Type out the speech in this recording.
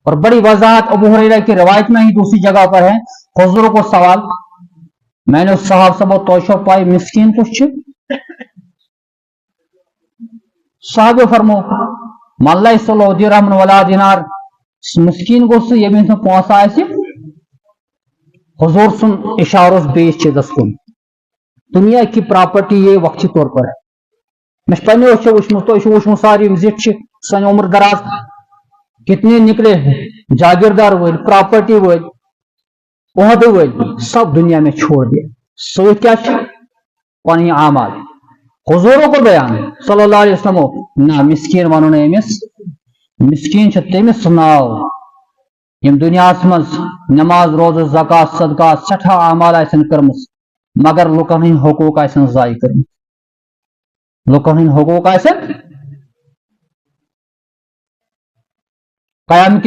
اور بڑی وضاحت ابو ہریرہ کی روایت میں ہی دوسری جگہ پر ہے. حضور کو سوال, میں نے اس صاحب سے بہت توشو پائی مسکین کچھ صاحب فرمو ماللہ صلو درہم ولا دینار, مسکین گوس یمن سے پونسہ آسہ. حضور سن اشارہ بیس چیزس کن, دنیا کی پراپرٹی یہ وقتی طور پر ہے. میں پنو وچمت تھی وچمت ساری زٹ سن عمر دراز کتنے نکلے جاگیردار ول پراپرٹی ول عہدے ول سب دنیا میں چھوڑ دیا. ست کیا پن اعمال. حضور کو بیان صلی اللہ علیہ وسلم نہ مسکین ونو نا امس, مسکین تمس ناو یم دنیا مز نماز روزہ زکات صدقات سٹھا اعمال آسن کرمس مگر لکن ہند حقوق آسن ضائع کرم, لکن ہند حقوق آسن قیام